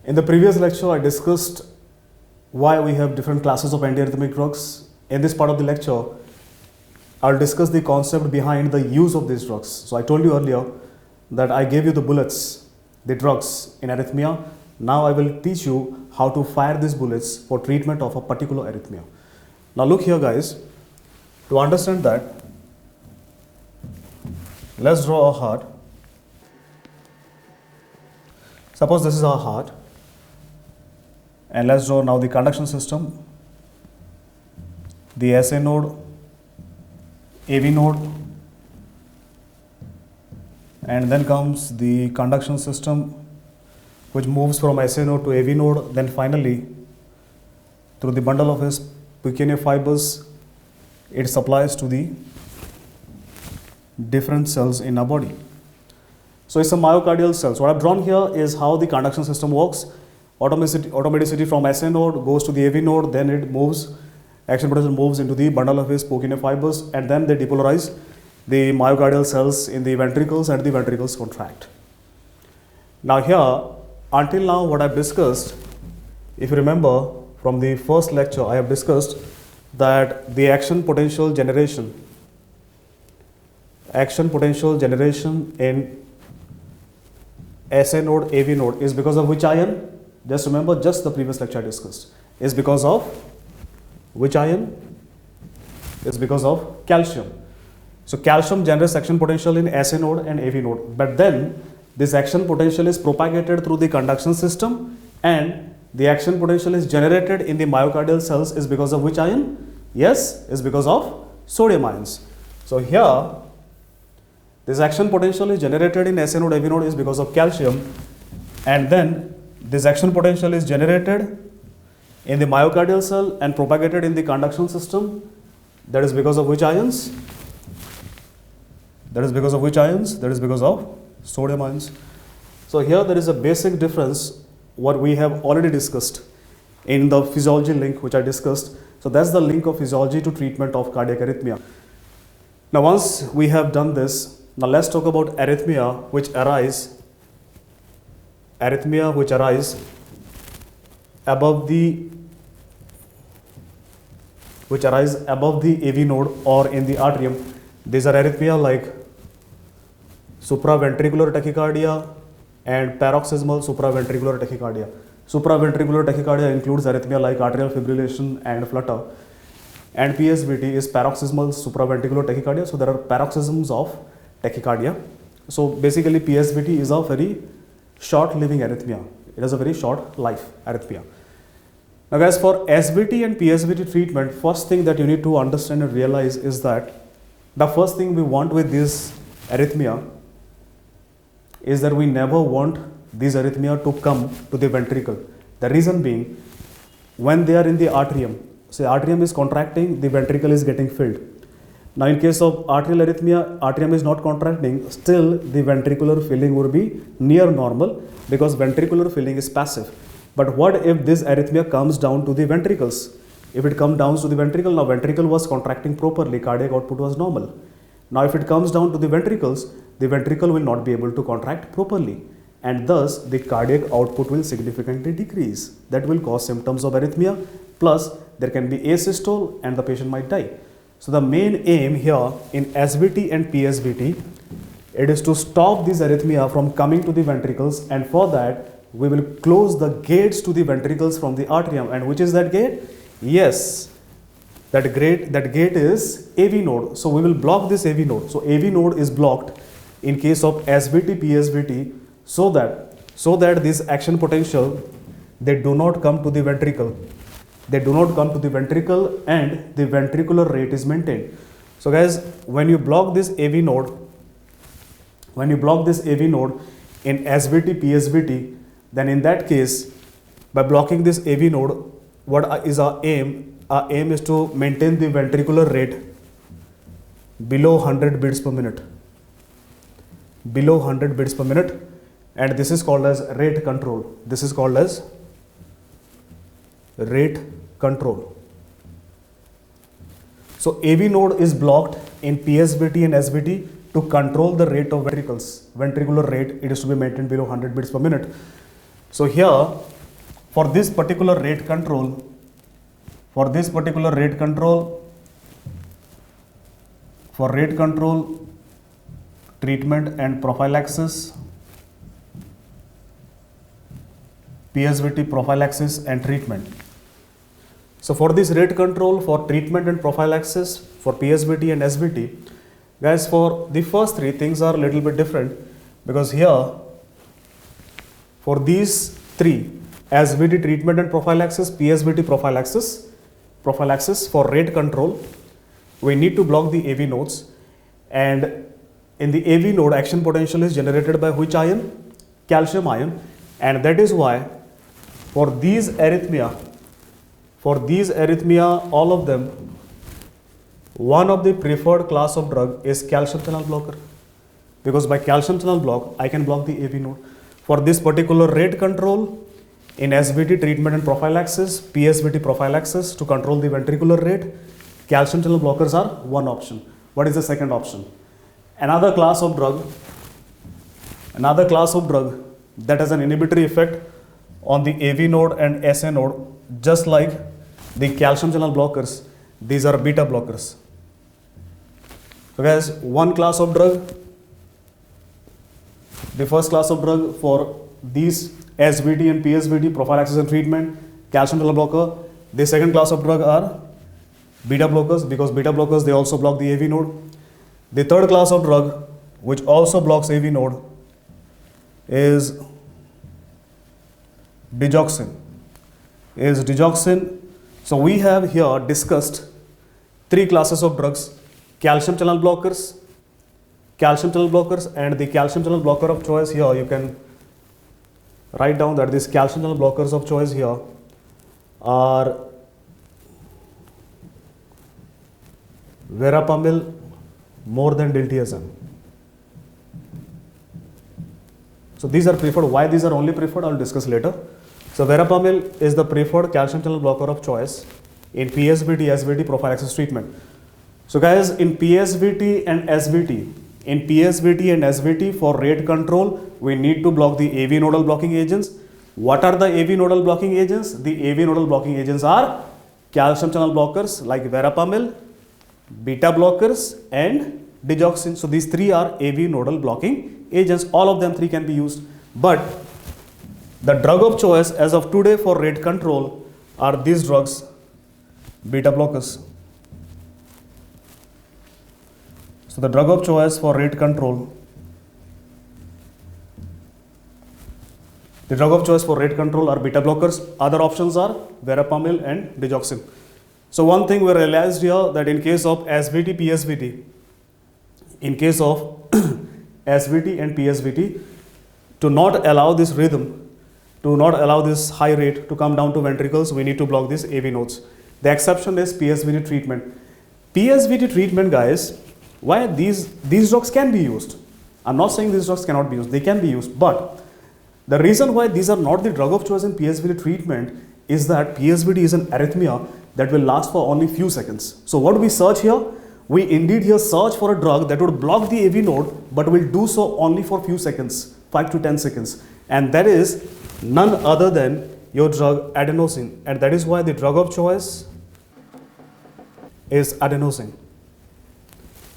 In the previous lecture, I discussed why we have different classes of antiarrhythmic drugs. In this part of the lecture, I'll discuss the concept behind the use of these drugs. So I told you earlier that I gave you the bullets, the drugs in arrhythmia. Now I will teach you how to fire these bullets for treatment of a particular arrhythmia. Now look here guys, to understand that, let's draw a heart. Suppose this is our heart, and let's draw now the conduction system, the SA node, AV node, and then comes the conduction system which moves from SA node to AV node, then finally through the bundle of his Purkinje fibers it supplies to the different cells in our body. So it's a myocardial cell. So what I've drawn here is how the conduction system works. Automaticity from SA node goes to the AV node, then it moves, action potential moves into the bundle of his Purkinje fibers, and then they depolarize the myocardial cells in the ventricles and the ventricles contract. Now here, until now what I've discussed, if you remember from the first lecture, I have discussed that the action potential generation in SA node, AV node is because of which ion? Just remember, just the previous lecture I discussed. Is because of which ion? Is because of calcium. So calcium generates action potential in SA node and AV node. But then this action potential is propagated through the conduction system, and the action potential is generated in the myocardial cells is because of which ion? Yes, is because of sodium ions. So here, this action potential is generated in SA node, AV node is because of calcium, and then this action potential is generated in the myocardial cell and propagated in the conduction system. That is because of which ions? That is because of which ions? That is because of sodium ions. So here there is a basic difference what we have already discussed in the physiology link which I discussed. So that's the link of physiology to treatment of cardiac arrhythmia. Now once we have done this, now let's talk about arrhythmia which arise above the AV node or in the atrium. These are arrhythmia like supraventricular tachycardia and paroxysmal supraventricular tachycardia. Supraventricular tachycardia includes arrhythmia like atrial fibrillation and flutter, and PSVT is paroxysmal supraventricular tachycardia. So there are paroxysms of tachycardia. So basically PSVT is a very short living arrhythmia. It has a very short life arrhythmia. Now guys, for SVT and PSVT treatment, first thing that you need to understand and realize is that the first thing we want with this arrhythmia is that we never want these arrhythmia to come to the ventricle. The reason being, when they are in the atrium, say atrium is contracting, the ventricle is getting filled. Now in case of atrial arrhythmia, atrium is not contracting, still the ventricular filling would be near normal because ventricular filling is passive. But what if this arrhythmia comes down to the ventricles? If it comes down to the ventricle, now ventricle was contracting properly, cardiac output was normal. Now if it comes down to the ventricles, the ventricle will not be able to contract properly, and thus the cardiac output will significantly decrease. That will cause symptoms of arrhythmia, plus there can be asystole and the patient might die. So the main aim here in SVT and PSVT, it is to stop this arrhythmia from coming to the ventricles, and for that we will close the gates to the ventricles from the atrium. And which is that gate? Yes, that gate is AV node. So we will block this AV node. So AV node is blocked in case of SVT, PSVT, so that this action potential, they do not come to the ventricle. They do not come to the ventricle, and the ventricular rate is maintained. So guys, when you block this AV node in SVT, PSVT, then in that case, by blocking this AV node, what is our aim? Our aim is to maintain the ventricular rate below 100 beats per minute. Below 100 beats per minute, and this is called as rate control. This is called as rate control. So AV node is blocked in PSVT and SVT to control the rate of ventricles. Ventricular rate, it is to be maintained below 100 beats per minute. So here for this particular rate control, for rate control, treatment and prophylaxis, PSVT prophylaxis and treatment. So for this rate control, for treatment and prophylaxis, for PSVT and SVT, guys, for the first three things are a little bit different, because here for these three, SVT treatment and prophylaxis, PSVT prophylaxis for rate control, we need to block the AV nodes, and in the AV node action potential is generated by which ion? Calcium ion, and that is why for these arrhythmia, all of them, one of the preferred class of drug is calcium channel blocker, because by calcium channel block I can block the AV node. For this particular rate control, in SVT treatment and prophylaxis, PSVT prophylaxis to control the ventricular rate, calcium channel blockers are one option. What is the second option? Another class of drug that has an inhibitory effect on the AV node and SA node, just like the calcium channel blockers. These are beta blockers. So guys, one class of drug, the first class of drug for these SVT and PSVT prophylaxis and treatment, calcium channel blocker. The second class of drug are beta blockers, because beta blockers, they also block the AV node. The third class of drug which also blocks AV node is digoxin. So we have here discussed three classes of drugs: calcium channel blockers, and the calcium channel blocker of choice here, you can write down that these calcium channel blockers of choice here are verapamil more than diltiazem. So these are preferred. Why these are only preferred, I will discuss later. So verapamil is the preferred calcium channel blocker of choice in PSVT, SVT prophylaxis treatment. So guys, in PSVT and SVT for rate control, we need to block the AV nodal blocking agents. What are the AV nodal blocking agents? The AV nodal blocking agents are calcium channel blockers like verapamil, beta blockers and digoxin. So these three are AV nodal blocking agents. All of them three can be used. But the drug of choice as of today for rate control are these drugs, beta blockers. So the drug of choice for rate control, are beta blockers. Other options are verapamil and digoxin. So one thing we realized here, that in case of SVT, PSVT, SVT and PSVT, to not allow this rhythm, to not allow this high rate to come down to ventricles, we need to block these AV nodes. The exception is PSVT treatment. PSVT treatment, guys, why these drugs can be used. I'm not saying these drugs cannot be used, they can be used, but the reason why these are not the drug of choice in PSVT treatment is that PSVT is an arrhythmia that will last for only few seconds. So what we search here? We indeed here search for a drug that would block the AV node, but will do so only for few seconds, 5 to 10 seconds. And that is none other than your drug adenosine. And that is why the drug of choice is adenosine.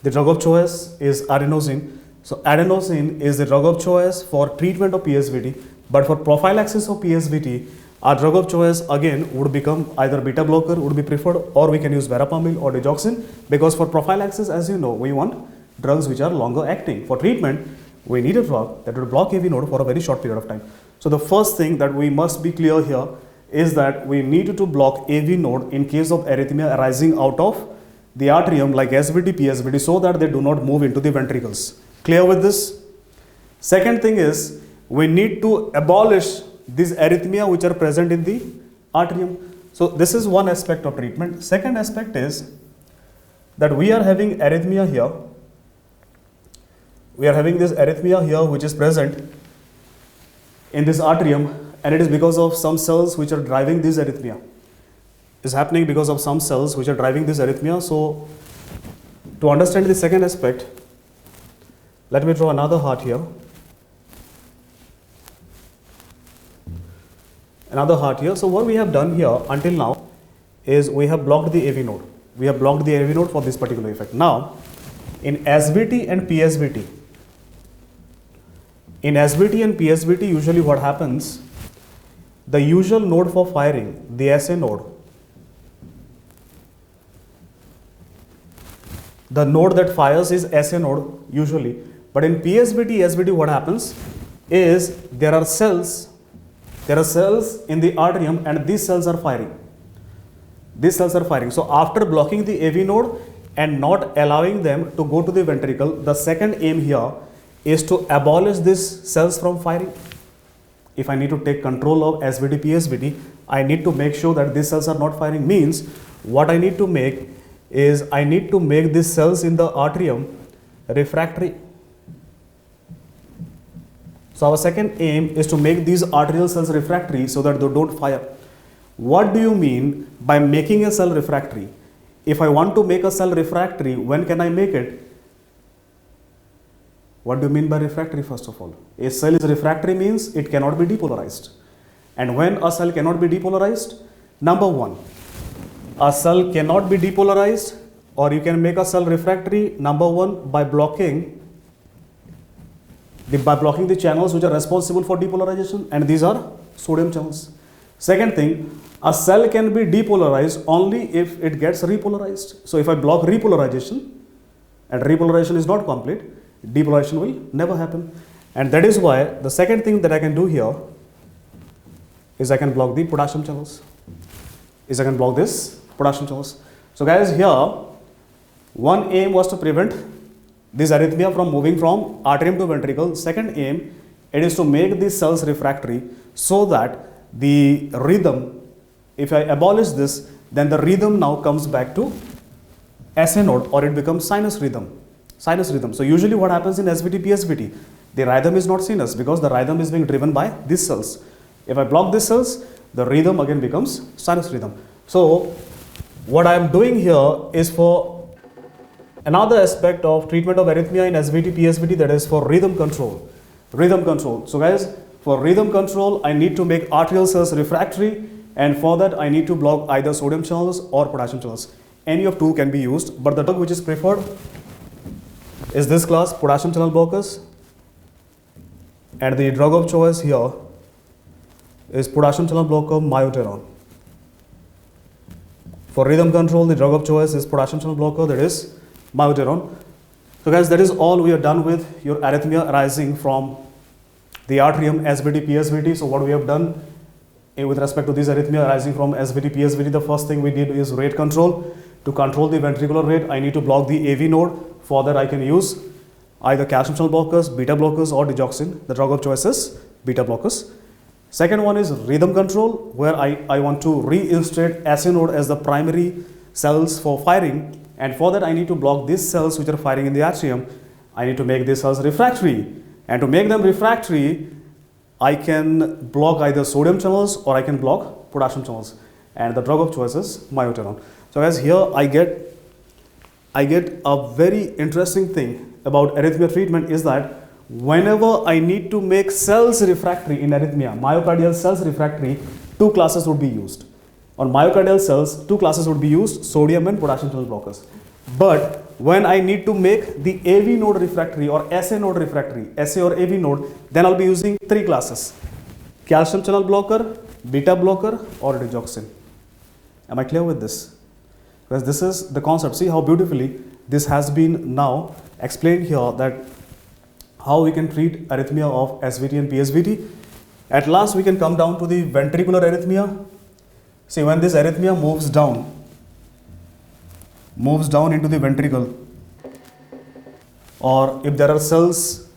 The drug of choice is adenosine. So adenosine is the drug of choice for treatment of PSVT, but for prophylaxis of PSVT, our drug of choice again would become either beta blocker would be preferred, or we can use verapamil or digoxin, because for prophylaxis, as you know, we want drugs which are longer acting. For treatment, we need a drug that will block AV node for a very short period of time. So the first thing that we must be clear here is that we need to block AV node in case of arrhythmia arising out of the atrium like SVT, PSVT, so that they do not move into the ventricles. Clear with this? Second thing is, we need to abolish these arrhythmia which are present in the atrium. So this is one aspect of treatment. Second aspect is that we are having arrhythmia here. We are having this arrhythmia here which is present in this atrium, and it is because of some cells which are driving this arrhythmia. Is happening because of some cells which are driving this arrhythmia. So to understand the second aspect, let me draw another heart here. another heart here. So what we have done here until now is we have blocked the AV node. We have blocked the AV node for this particular effect. Now, in SVT and PSVT, usually what happens, the usual node for firing, the SA node, the node that fires is SA node usually. But in PSVT, SVT, what happens is there are cells in the atrium and these cells are firing. So after blocking the AV node and not allowing them to go to the ventricle, the second aim here is to abolish these cells from firing. If I need to take control of SVT, PSVT, I need to make sure that these cells are not firing. Means what I need to make is I need to make these cells in the atrium refractory. So our second aim is to make these arterial cells refractory so that they don't fire. What do you mean by making a cell refractory? If I want to make a cell refractory, when can I make it? What do you mean by refractory first of all? A cell is refractory means it cannot be depolarized. And when a cell cannot be depolarized, number one, a cell cannot be depolarized, or you can make a cell refractory, number one, by blocking the channels which are responsible for depolarization, and these are sodium channels. Second thing, a cell can be depolarized only if it gets repolarized. So if I block repolarization and repolarization is not complete, depolarization will never happen. And that is why the second thing that I can do here is I can block the potassium channels. So guys, here one aim was to prevent this arrhythmia from moving from atrium to ventricle. Second aim, it is to make these cells refractory so that the rhythm, if I abolish this, then the rhythm now comes back to SA node, or it becomes sinus rhythm. So usually what happens in SVT, PSVT, the rhythm is not sinus because the rhythm is being driven by these cells. If I block these cells, the rhythm again becomes sinus rhythm. So what I am doing here is for another aspect of treatment of arrhythmia in SVT, PSVT, that is for rhythm control. So guys, for rhythm control, I need to make arterial cells refractory, and for that I need to block either sodium channels or potassium channels. Any of two can be used, but the drug which is preferred is this class, potassium channel blockers, and the drug of choice here is potassium channel blocker myoteron. For rhythm control, the drug of choice is potassium channel blocker, that is myoteron. So guys, that is all we are done with your arrhythmia arising from the atrium, SVT, PSVT. So what we have done with respect to this arrhythmia arising from SVT, PSVT, the first thing we did is rate control. To control the ventricular rate, I need to block the AV node. For that, I can use either calcium channel blockers, beta blockers, or digoxin. The drug of choice is beta blockers. Second one is rhythm control, where I want to reinstate SA node as the primary cells for firing. And for that, I need to block these cells which are firing in the atrium. I need to make these cells refractory. And to make them refractory, I can block either sodium channels or I can block potassium channels. And the drug of choice is myoteron. So guys, here I get a very interesting thing about arrhythmia treatment is that whenever I need to make cells refractory in arrhythmia, myocardial cells refractory, two classes would be used. On myocardial cells, two classes would be used, sodium and potassium channel blockers. But when I need to make the AV node refractory or SA node refractory, SA or AV node, then I'll be using three classes: calcium channel blocker, beta blocker, or digoxin. Am I clear with this? Because this is the concept. See how beautifully this has been now explained here, that how we can treat arrhythmia of SVT and PSVT. At last we can come down to the ventricular arrhythmia. See, when this arrhythmia moves down into the ventricle, or if there are cells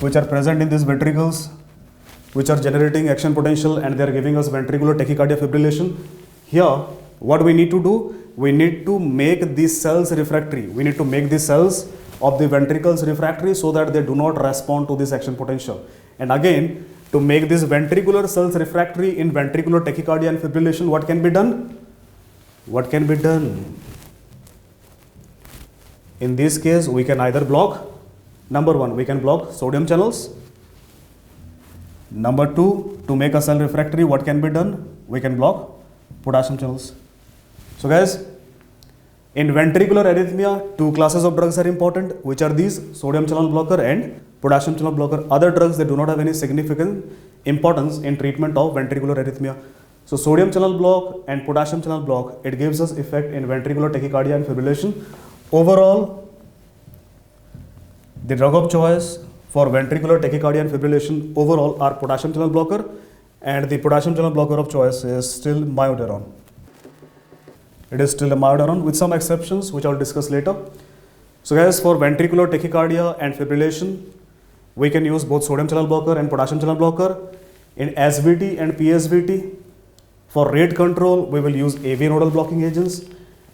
which are present in these ventricles which are generating action potential and they are giving us ventricular tachycardia fibrillation, here what we need to do, we need to make these cells refractory. We need to make these cells of the ventricles refractory so that they do not respond to this action potential. And again, to make these ventricular cells refractory in ventricular tachycardia and fibrillation, what can be done? What can be done? In this case, we can either block, number one, we can block sodium channels. Number two, to make a cell refractory, what can be done? We can block potassium channels. So guys, in ventricular arrhythmia, two classes of drugs are important, which are these: sodium channel blocker and potassium channel blocker. Other drugs, they do not have any significant importance in treatment of ventricular arrhythmia. So sodium channel block and potassium channel block, it gives us effect in ventricular tachycardia and fibrillation. Overall, the drug of choice for ventricular tachycardia and fibrillation overall are potassium channel blocker, and the potassium channel blocker of choice is still myodaron. It is still a myodaron with some exceptions which I will discuss later. So guys, for ventricular tachycardia and fibrillation, we can use both sodium channel blocker and potassium channel blocker. In SVT and PSVT, for rate control, we will use AV nodal blocking agents,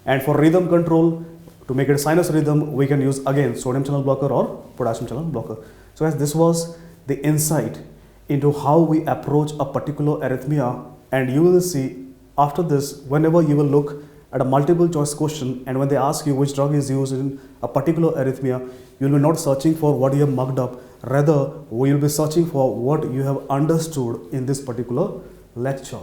and for rhythm control, to make it sinus rhythm, we can use again sodium channel blocker or potassium channel blocker. So guys, this was the insight into how we approach a particular arrhythmia, and you will see after this, whenever you will look at a multiple choice question and when they ask you which drug is used in a particular arrhythmia, you will be not searching for what you have mugged up, rather we will be searching for what you have understood in this particular lecture.